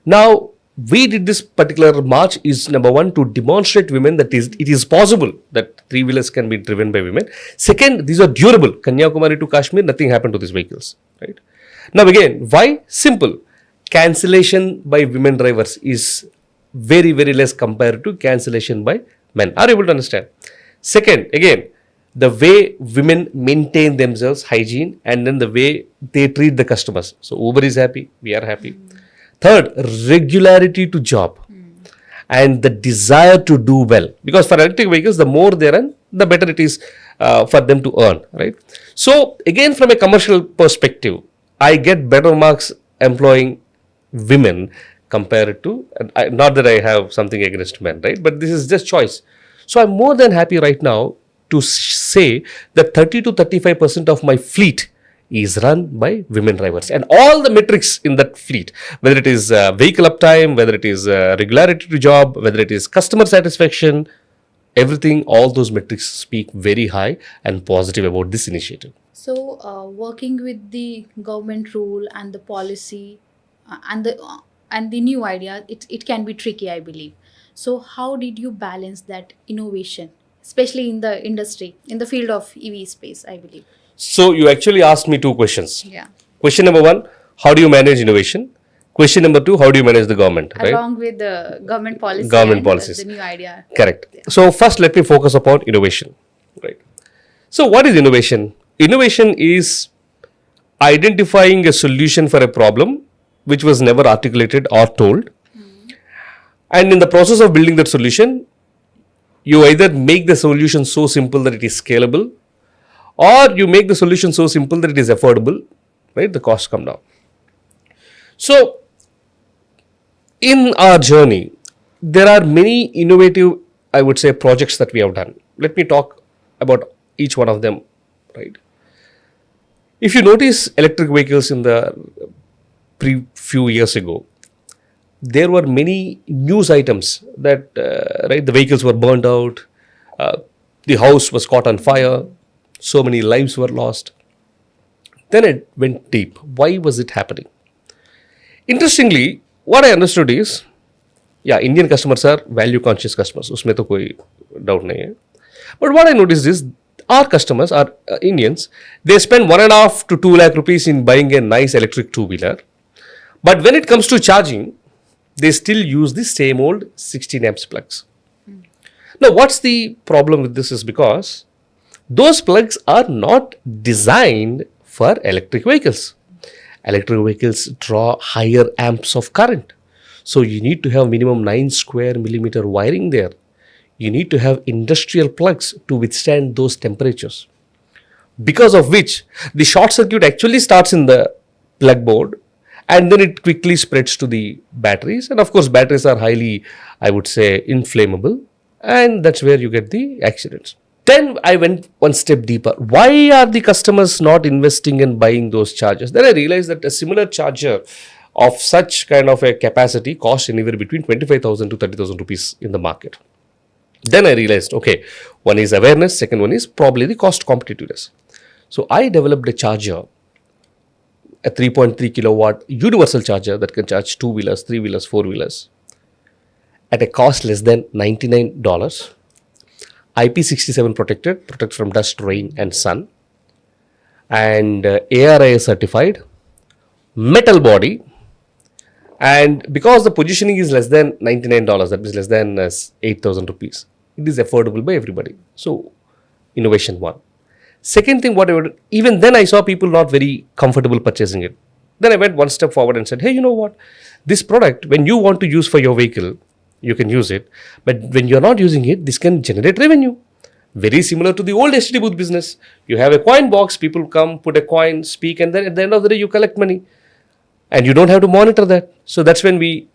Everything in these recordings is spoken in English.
Now, we did this particular march is number one to demonstrate women that it is possible that three-wheelers can be driven by women. Second, these are durable. Kanyakumari to Kashmir, nothing happened to these vehicles, right? Now again, why? Simple. Cancellation by women drivers is very, very less compared to cancellation by men. Are you able to understand? Second, again, the way women maintain themselves, hygiene, and then the way they treat the customers. So Uber is happy, we are happy. Third, regularity to job and the desire to do well. Because for electric vehicles, the more they run, the better it is for them to earn, right? So again, from a commercial perspective, I get better marks employing women compared to, not that I have something against men, right? But this is just choice. So I'm more than happy right now to say that 30 to 35% of my fleet is run by women drivers, and all the metrics in that fleet, whether it is vehicle uptime, whether it is regularity to job, whether it is customer satisfaction, everything, all those metrics speak very high and positive about this initiative. So working with the government rule and the policy and the new idea, it can be tricky, I believe. So how did you balance that innovation, especially in the industry, in the field of EV space, I believe? So you actually asked me two questions. Yeah. Question number one, how do you manage innovation? Question number two, how do you manage the government? Right? Along with the government policy Government and policies. the new idea. Correct. Yeah. So first, let me focus upon innovation. Right. So what is innovation? Innovation is identifying a solution for a problem which was never articulated or told. And in the process of building that solution, you either make the solution so simple that it is scalable, or you make the solution so simple that it is affordable, right? The costs come down. So, in our journey, there are many innovative, I would say, projects that we have done. Let me talk about each one of them, right? If you notice electric vehicles in the few years ago, there were many news items that, right, the vehicles were burned out, the house was caught on fire, so many lives were lost. Then it went deep. Why was it happening? Interestingly, what I understood is, yeah, Indian customers are value conscious customers. Usme to koi doubt nahi hai. But what I noticed is, our customers are Indians. They spend 1.5 to 2 lakh rupees in buying a nice electric two-wheeler. But when it comes to charging, they still use the same old 16 amps plugs. Now, what's the problem with this is because those plugs are not designed for electric vehicles. Electric vehicles draw higher amps of current. So you need to have minimum 9 square millimeter wiring there. You need to have industrial plugs to withstand those temperatures. Because of which, the short circuit actually starts in the plug board, and then it quickly spreads to the batteries. And of course, batteries are highly, I would say, inflammable. And that's where you get the accidents. Then I went one step deeper. Why are the customers not investing in buying those chargers? Then I realized that a similar charger of such kind of a capacity costs anywhere between 25,000 to 30,000 rupees in the market. Then I realized, okay, one is awareness, second one is probably the cost competitiveness. So I developed a charger, a 3.3 kilowatt universal charger that can charge two-wheelers, three-wheelers, four-wheelers at a cost less than $99. IP67 protect from dust, rain and sun, and ARIS certified, metal body, and because the positioning is less than $99, that means less than 8,000 rupees, it is affordable by everybody. So, innovation one. Second thing, even then I saw people not very comfortable purchasing it. Then I went one step forward and said, hey, you know what? This product, when you want to use for your vehicle, you can use it. But when you're not using it, this can generate revenue. Very similar to the old STD booth business. You have a coin box, people come, put a coin, speak, and then at the end of the day, you collect money. And you don't have to monitor that. So that's when we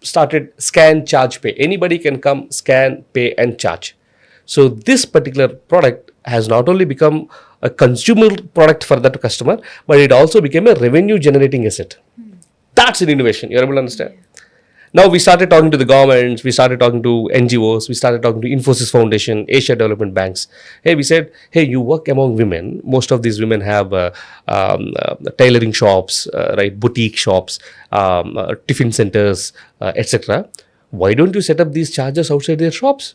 started scan, charge, pay. Anybody can come, scan, pay, and charge. So this particular product has not only become a consumer product for that customer, but it also became a revenue generating asset. That's an innovation. You're able to understand? Now we started talking to the governments, we started talking to NGOs, we started talking to Infosys Foundation, Asia Development Banks. Hey, we said, hey, you work among women. Most of these women have tailoring shops, right, boutique shops, tiffin centers, etc. Why don't you set up these chargers outside their shops?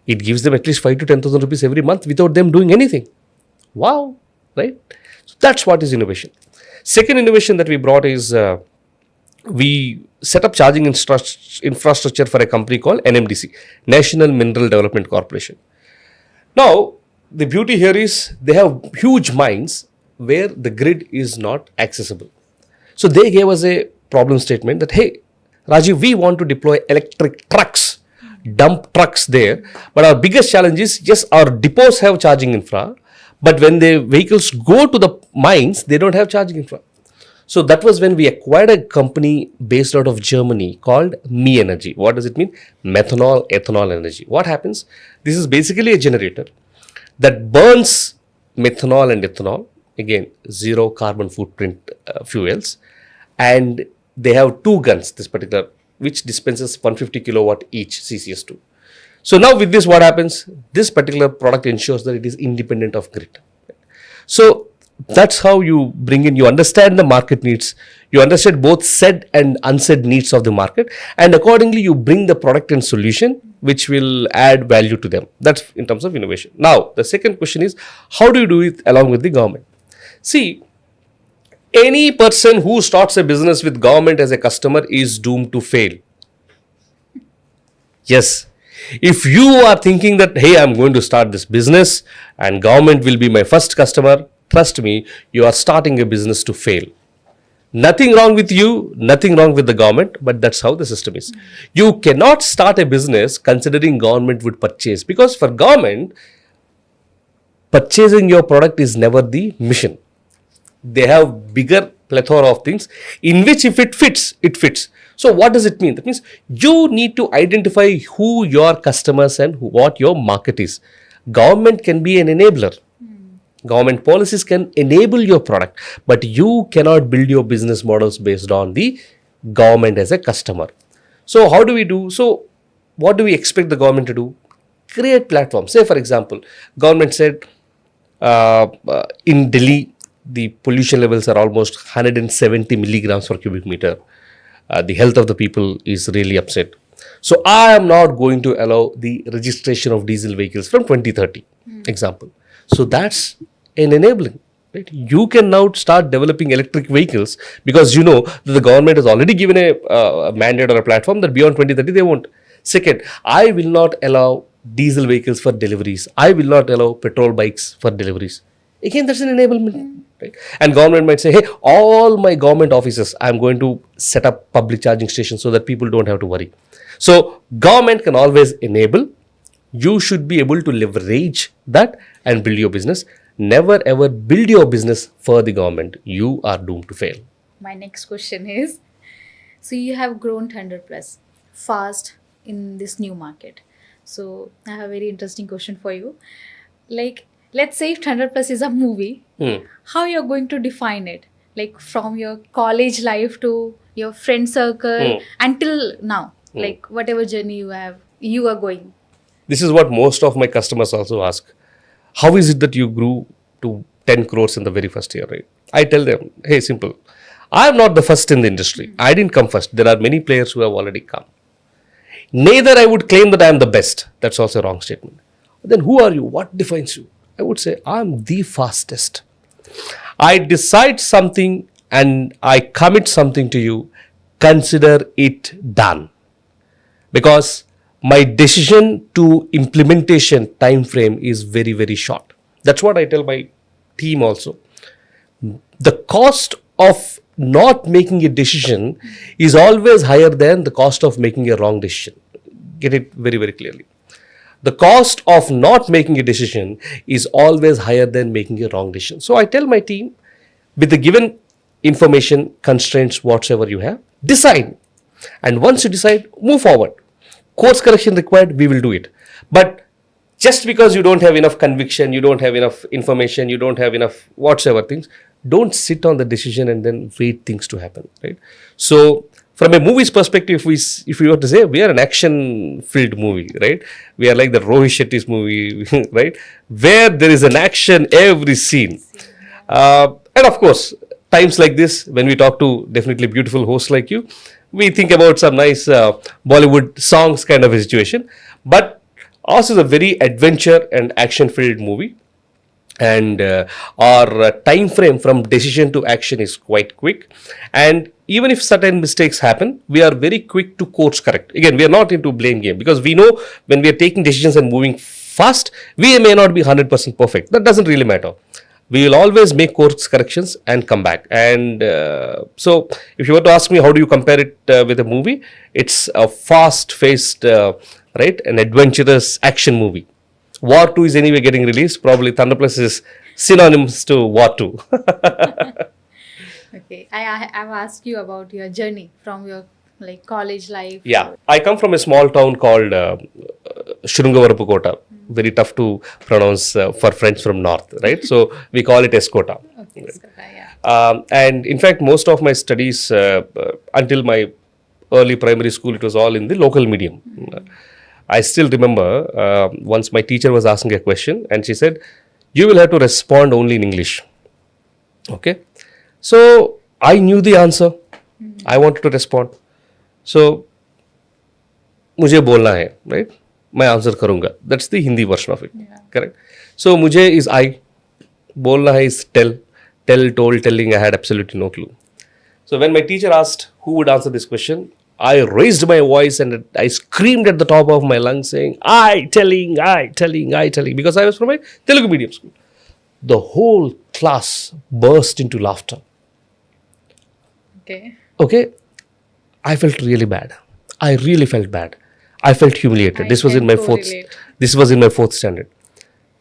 It gives them at least 5 to 10,000 rupees every month without them doing anything. Wow, right? So that's what is innovation. Second innovation that we brought is we set up charging infrastructure for a company called NMDC, National Mineral Development Corporation. Now, the beauty here is they have huge mines where the grid is not accessible. So they gave us a problem statement that, hey, Rajiv, we want to deploy electric trucks, dump trucks there. But our biggest challenge is, yes, our depots have charging infra, but when the vehicles go to the mines, they don't have charging infra. So that was when we acquired a company based out of Germany called Me Energy. What does it mean? Methanol, ethanol energy. What happens? This is basically a generator that burns methanol and ethanol. Again, zero carbon footprint fuels. And they have two guns, this particular, which dispenses 150 kilowatt each CCS2. So now with this, what happens? This particular product ensures that it is independent of grid. So that's how you bring in, you understand the market needs, you understand both said and unsaid needs of the market, and accordingly you bring the product and solution which will add value to them. That's in terms of innovation. Now, the second question is, how do you do it along with the government? See, any person who starts a business with government as a customer is doomed to fail. Yes. If you are thinking that, hey, I'm going to start this business and government will be my first customer, trust me, you are starting a business to fail. Nothing wrong with you, nothing wrong with the government, but that's how the system is. You cannot start a business considering government would purchase, because for government, purchasing your product is never the mission. They have bigger plethora of things in which if it fits, it fits. So what does it mean? That means you need to identify who your customers and what your market is. Government can be an enabler. Government policies can enable your product, but you cannot build your business models based on the government as a customer. So how do we do? So what do we expect the government to do? Create platforms. Say for example, government said in Delhi, the pollution levels are almost 170 milligrams per cubic meter. The health of the people is really upset. So I am not going to allow the registration of diesel vehicles from 2030, example. So that's an enabling. Right? You can now start developing electric vehicles because you know that the government has already given a mandate or a platform that beyond 2030 they won't. Second, I will not allow diesel vehicles for deliveries. I will not allow petrol bikes for deliveries. Again, that's an enablement. Right? And government might say, hey, all my government offices, I'm going to set up public charging stations so that people don't have to worry. So government can always enable. You should be able to leverage that and build your business. Never ever build your business for the government. You are doomed to fail. My next question is, so you have grown ThunderPlus fast in this new market. So I have a very interesting question for you. Like, let's say if ThunderPlus is a movie, how you're going to define it? Like from your college life to your friend circle until now, like whatever journey you are going. This is what most of my customers also ask. How is it that you grew to 10 crores in the very first year, right? I tell them, hey, simple. I am not the first in the industry. I didn't come first. There are many players who have already come. Neither I would claim that I am the best. That's also a wrong statement. Then who are you? What defines you? I would say I'm the fastest. I decide something and I commit something to you. Consider it done. Because my decision to implementation time frame is very, very short. That's what I tell my team also. The cost of not making a decision is always higher than the cost of making a wrong decision. Get it very, very clearly. The cost of not making a decision is always higher than making a wrong decision. So I tell my team, with the given information, constraints, whatsoever you have, decide. And once you decide, move forward. Course correction required, we will do it. But just because you don't have enough conviction, you don't have enough information, you don't have enough whatsoever things, don't sit on the decision and then wait things to happen, right? So from a movie's perspective, if we were to say we are an action-filled movie, right? We are like the Rohit Shetty's movie, right? Where there is an action every scene. And of course, times like this, when we talk to definitely beautiful hosts like you, we think about some nice Bollywood songs kind of a situation. But ours is a very adventure and action-filled movie, and our time frame from decision to action is quite quick. And even if certain mistakes happen, we are very quick to course correct. Again, we are not into blame game, because we know when we are taking decisions and moving fast, we may not be 100% perfect. That doesn't really matter. We will always make course corrections and come back. And so if you were to ask me how do you compare it with a movie, it's a fast faced right, an adventurous action movie. War 2 is anyway getting released. Probably ThunderPlus is synonymous to War 2. Okay, I've asked you about your journey from your like college life. Yeah, I come from a small town called Shrungavarampu. Very tough to pronounce for French from north, right? So we call it Escota. Okay, yeah. And in fact, most of my studies until my early primary school, it was all in the local medium. I still remember once my teacher was asking a question and she said, "You will have to respond only in English." Okay. So I knew the answer. I wanted to respond. So मुझे बोलना है, right? मैं answer करूंगा. That's the Hindi version of it. Yeah. Correct. So मुझे is I, बोलना है is tell, told, telling. I had absolutely no clue. So when my teacher asked who would answer this question, I raised my voice and I screamed at the top of my lungs saying, I telling, because I was from a Telugu medium school. The whole class burst into laughter. Okay. I felt really bad. I really felt bad. I felt humiliated. This was in my fourth standard.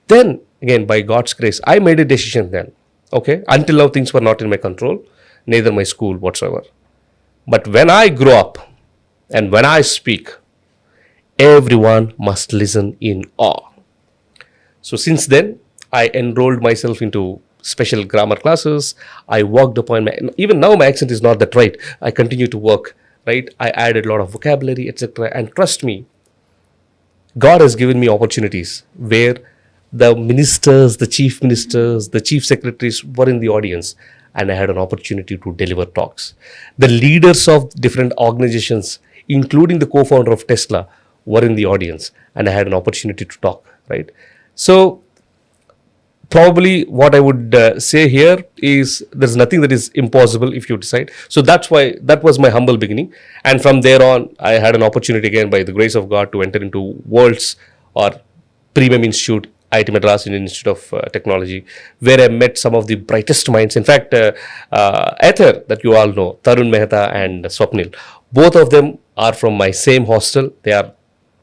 Then again, by God's grace, I made a decision then. Okay. Until now, things were not in my control, neither my school whatsoever. But when I grow up and when I speak, everyone must listen in awe. So since then, I enrolled myself into special grammar classes. I worked upon even now my accent is not that right. I continue to work, right? I added a lot of vocabulary, etc. And trust me, God has given me opportunities where the ministers, the chief ministers, the chief secretaries were in the audience, and I had an opportunity to deliver talks. The leaders of different organizations, including the co-founder of Tesla, were in the audience, and I had an opportunity to talk, right? So probably what I would say here is there's nothing that is impossible if you decide. So that's why that was my humble beginning. And from there on, I had an opportunity again by the grace of God to enter into world's or premium institute, IIT Madras Indian Institute of Technology, where I met some of the brightest minds. In fact, Ather, that you all know, Tarun Mehta and Swapnil, both of them are from my same hostel. They are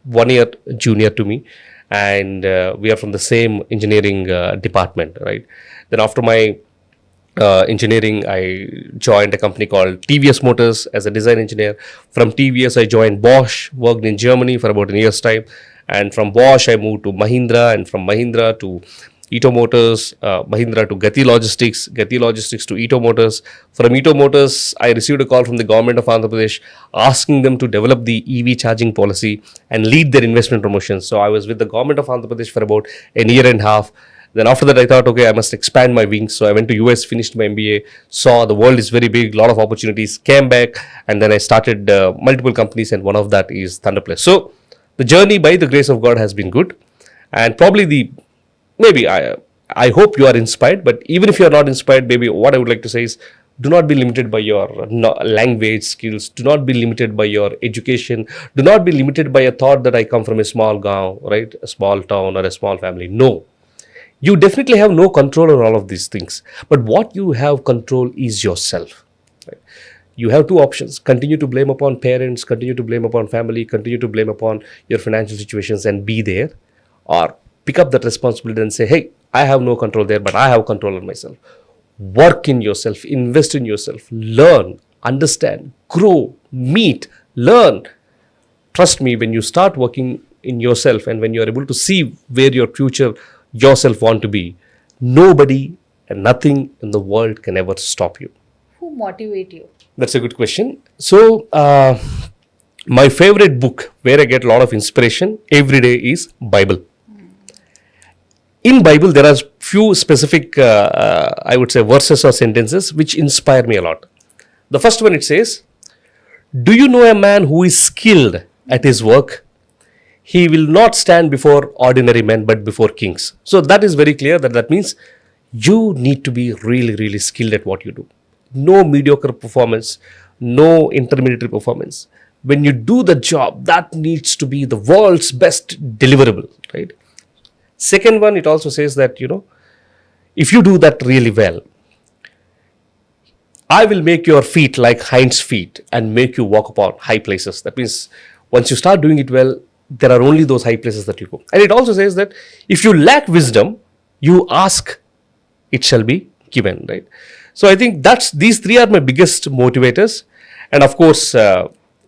1 year junior to me, and we are from the same engineering department, right? Then after my engineering, I joined a company called TVS Motors as a design engineer. From TVS, I joined Bosch, worked in Germany for about a year's time. And from Bosch, I moved to Mahindra, and from Mahindra to Ito Motors, Mahindra to Gati Logistics to Ito Motors. From Ito Motors, I received a call from the government of Andhra Pradesh asking them to develop the EV charging policy and lead their investment promotions. So I was with the government of Andhra Pradesh for about a year and a half. Then after that, I thought, okay, I must expand my wings. So I went to US, finished my MBA, saw the world is very big, a lot of opportunities, came back, and then I started multiple companies, and one of that is ThunderPlus. So the journey, by the grace of God, has been good. And probably I hope you are inspired, but even if you are not inspired, maybe what I would like to say is, do not be limited by your language skills. Do not be limited by your education. Do not be limited by a thought that I come from a small gaon, right? A small town or a small family. No. You definitely have no control on all of these things. But what you have control is yourself. Right? You have two options. Continue to blame upon parents, continue to blame upon family, continue to blame upon your financial situations and be there. Or pick up that responsibility and say, hey, I have no control there, but I have control on myself. Work in yourself, invest in yourself, learn, understand, grow, meet, learn. Trust me, when you start working in yourself and when you're able to see where your future yourself want to be, nobody and nothing in the world can ever stop you. Who motivate you? That's a good question. So, my favorite book where I get a lot of inspiration every day is Bible. In Bible, there are few specific, I would say, verses or sentences which inspire me a lot. The first one it says, "Do you know a man who is skilled at his work? He will not stand before ordinary men, but before kings." So that is very clear that means you need to be really, really skilled at what you do. No mediocre performance, no intermediate performance. When you do the job, that needs to be the world's best deliverable, right? Second one, it also says that, if you do that really well, I will make your feet like hinds feet and make you walk upon high places. That means once you start doing it well, there are only those high places that you go. And it also says that if you lack wisdom, you ask, it shall be given, right? So I think these three are my biggest motivators. And of course,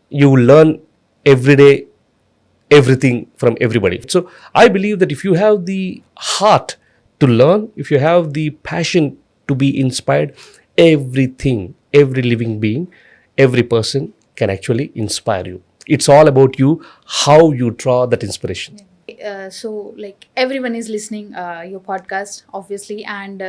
you learn every day everything from everybody. So I believe that if you have the heart to learn, if you have the passion to be inspired, everything, every living being, every person can actually inspire you. It's all about you, how you draw that inspiration. So like everyone is listening your podcast obviously, and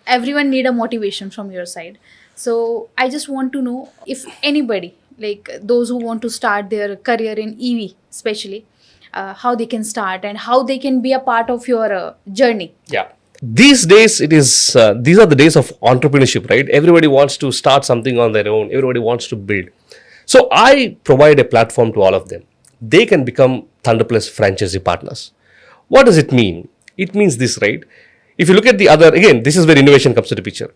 everyone need a motivation from your side. So I just want to know if anybody, like those who want to start their career in EV especially, how they can start and how they can be a part of your journey. Yeah. These days, these are the days of entrepreneurship, right? Everybody wants to start something on their own. Everybody wants to build. So I provide a platform to all of them. They can become ThunderPlus franchisee partners. What does it mean? It means this, right? If you look at the other, again, this is where innovation comes to the picture.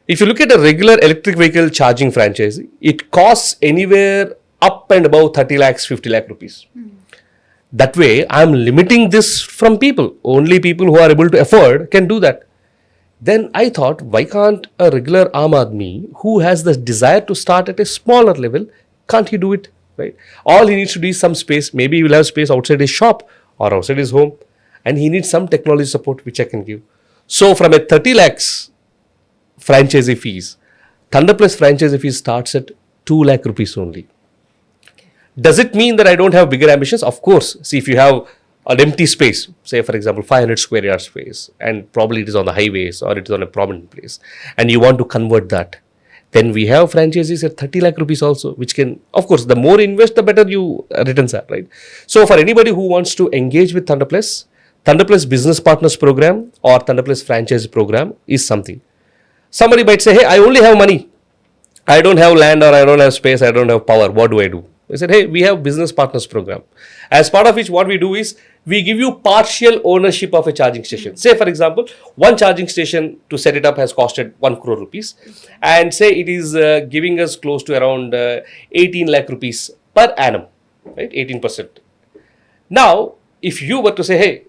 If you look at a regular electric vehicle charging franchise, it costs anywhere up and above 30 lakhs, 50 lakh rupees. That way, I'm limiting this from people. Only people who are able to afford can do that. Then I thought, why can't a regular Aam Aadmi who has the desire to start at a smaller level, can't he do it? Right? All he needs to do is some space. Maybe he will have space outside his shop or outside his home. And he needs some technology support which I can give. So from a 30 lakhs franchisee fees, ThunderPlus franchisee fees starts at 2 lakh rupees only. Does it mean that I don't have bigger ambitions? Of course. See, if you have an empty space, say for example 500 square yard space, and probably it is on the highways or it is on a prominent place, and you want to convert that, then we have franchises at 30 lakh rupees also, which can, of course, the more invest, the better you returns are, right? So for anybody who wants to engage with ThunderPlus Business Partners Program or ThunderPlus Franchise Program is something. Somebody might say, hey, I only have money. I don't have land, or I don't have space, I don't have power. What do I do? I said, hey, we have Business Partners Program. As part of which, what we do is, we give you partial ownership of a charging station. Say, for example, one charging station to set it up has costed 1 crore rupees. And say it is giving us close to around 18 lakh rupees per annum, right? 18%. Now, if you were to say, hey,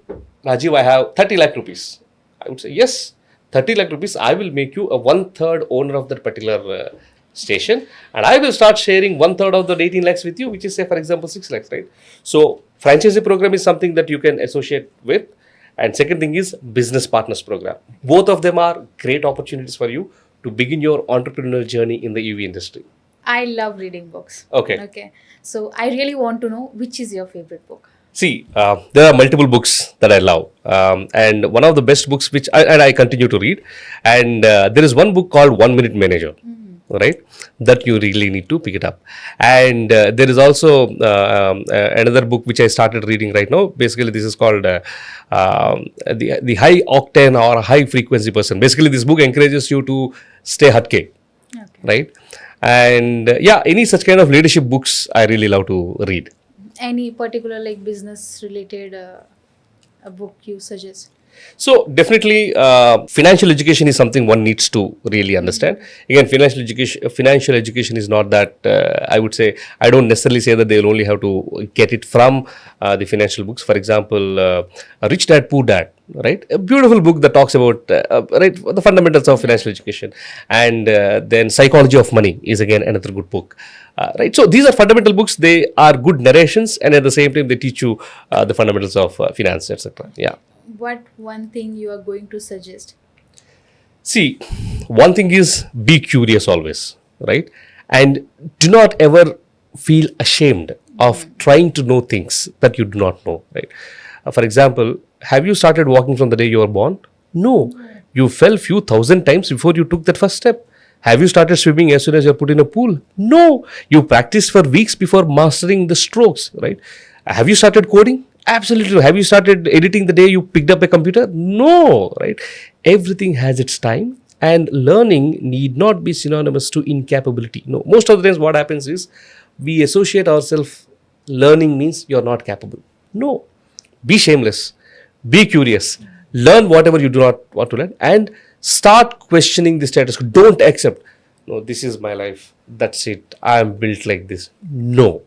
Rajeev, I have 30 lakh rupees. I would say, yes, 30 lakh rupees, I will make you a 1/3 owner of that particular station, and I will start sharing 1/3 of the 18 lakhs with you, which is, say, for example, 6 lakhs, right? So, franchisee program is something that you can associate with. And second thing is business partners program. Both of them are great opportunities for you to begin your entrepreneurial journey in the EV industry. I love reading books. Okay. So I really want to know, which is your favorite book? See, there are multiple books that I love. And one of the best books which I continue to read. And there is one book called 1 Minute Manager. Right, that you really need to pick it up. And there is also another book which I started reading right now. Basically, this is called the high octane or high frequency person. Basically, this book encourages you to stay hatke, right? And any such kind of leadership books I really love to read. Any particular like business related a book you suggest? So definitely, financial education is something one needs to really understand. Again, financial education is not that, I would say, I don't necessarily say that they will only have to get it from the financial books. For example, Rich Dad, Poor Dad, right? A beautiful book that talks about right, the fundamentals of financial education. And then Psychology of Money is again another good book. Right. So these are fundamental books. They are good narrations, and at the same time, they teach you the fundamentals of finance, etc. Yeah. What one thing you are going to suggest? See, one thing is be curious always, right? And do not ever feel ashamed of trying to know things that you do not know, right? For example, have you started walking from the day you were born? No. You fell few thousand times before you took that first step. Have you started swimming as soon as you're put in a pool? No. You practiced for weeks before mastering the strokes, right? Have you started coding? Absolutely. Have you started editing the day you picked up a computer? No, right? Everything has its time, and learning need not be synonymous to incapability. No, most of the times what happens is we associate ourselves learning means you're not capable. No, be shameless, be curious, learn whatever you do not want to learn, and start questioning the status quo. Don't accept, no, this is my life, that's it, I am built like this. No,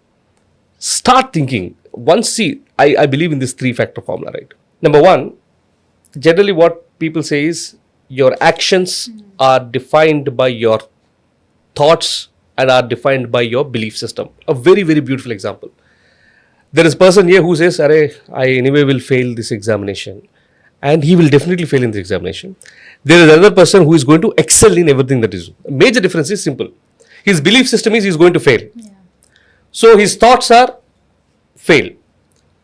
start thinking. Once, see, I believe in this 3-factor formula, right? Number one, generally what people say is your actions are defined by your thoughts and are defined by your belief system. A very, very beautiful example. There is a person here who says, Arey, I anyway will fail this examination. And he will definitely fail in the examination. There is another person who is going to excel in everything that is. Major difference is simple. His belief system is he is going to fail. Yeah. So his thoughts are fail.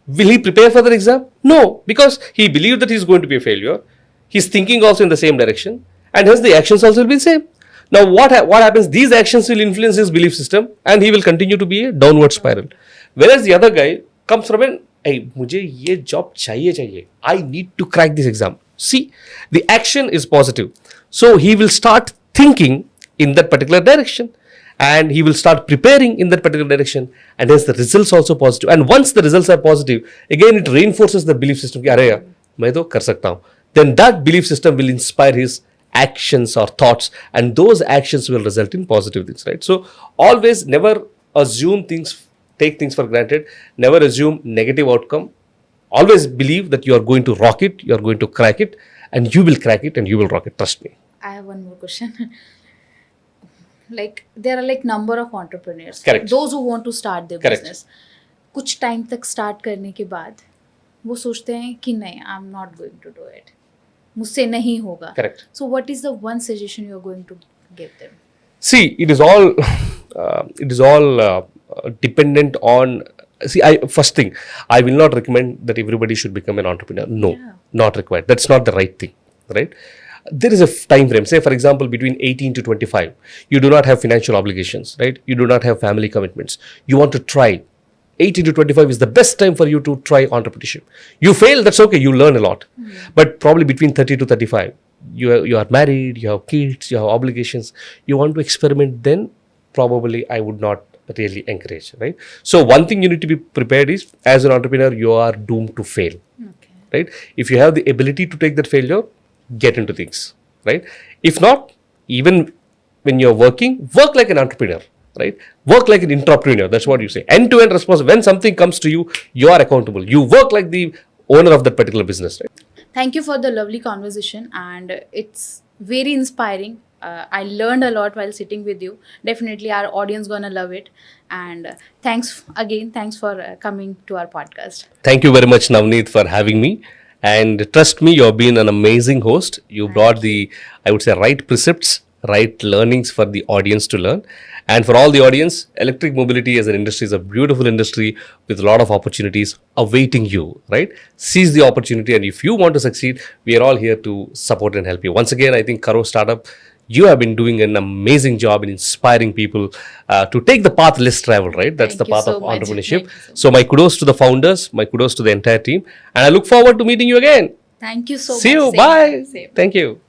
Will he prepare for the exam? No, because he believed that he is going to be a failure. His thinking also in the same direction, and hence the actions also will be the same. Now what happens? These actions will influence his belief system, and he will continue to be a downward spiral. Whereas the other guy comes from an, hey, मुझे ये job चाहिए. I need to crack this exam. See, the action is positive. So he will start thinking in that particular direction, and he will start preparing in that particular direction, and hence the results also positive. And once the results are positive, again it reinforces the belief system. अरे मैं तो कर सकता हूँ. Then that belief system will inspire his actions or thoughts, and those actions will result in positive things, right? So always never assume things, take things for granted, never assume negative outcome. Always believe that you are going to rock it, you are going to crack it, and you will crack it and you will rock it. Trust me. I have one more question. Like there are like number of entrepreneurs. Correct. Those who want to start their Correct. business. कुछ time तक start करने के बाद वो सोचते हैं कि नहीं, I am not going to do it, मुझसे नहीं होगा. Correct. So what is the one suggestion you are going to give them? See, it is all dependent on. See, first thing, I will not recommend that everybody should become an entrepreneur. No, Yeah. not required. That's not the right thing, right? There is a time frame. Say, for example, between 18 to 25, you do not have financial obligations, right? You do not have family commitments. You want to try. 18 to 25 is the best time for you to try entrepreneurship. You fail, that's okay. You learn a lot. But probably between 30 to 35, you are married, you have kids, you have obligations. You want to experiment, then probably I would not really encourage, right? So one thing you need to be prepared is, as an entrepreneur, you are doomed to fail, Okay. right? If you have the ability to take that failure, get into things, right? If not, even when you're working, work like an entrepreneur, right? Work like an entrepreneur. That's what you say. End-to-end responsible. When something comes to you, you are accountable. You work like the owner of that particular business, right? Thank you for the lovely conversation, and it's very inspiring. I learned a lot while sitting with you. Definitely our audience gonna love it. And thanks for coming to our podcast. Thank you very much, Navneet, for having me. And trust me, you've been an amazing host. You brought the, I would say, right precepts, right learnings for the audience to learn. And for all the audience, electric mobility as an industry is a beautiful industry with a lot of opportunities awaiting you, right? Seize the opportunity. And if you want to succeed, we are all here to support and help you. Once again, I think Karo Startup, you have been doing an amazing job in inspiring people to take the path less traveled, right? That's Thank the you path so of much. entrepreneurship. Thank you so So my kudos to the founders, my kudos to the entire team. And I look forward to meeting you again. Thank you so much. See you. Same. Bye. Same. Thank you.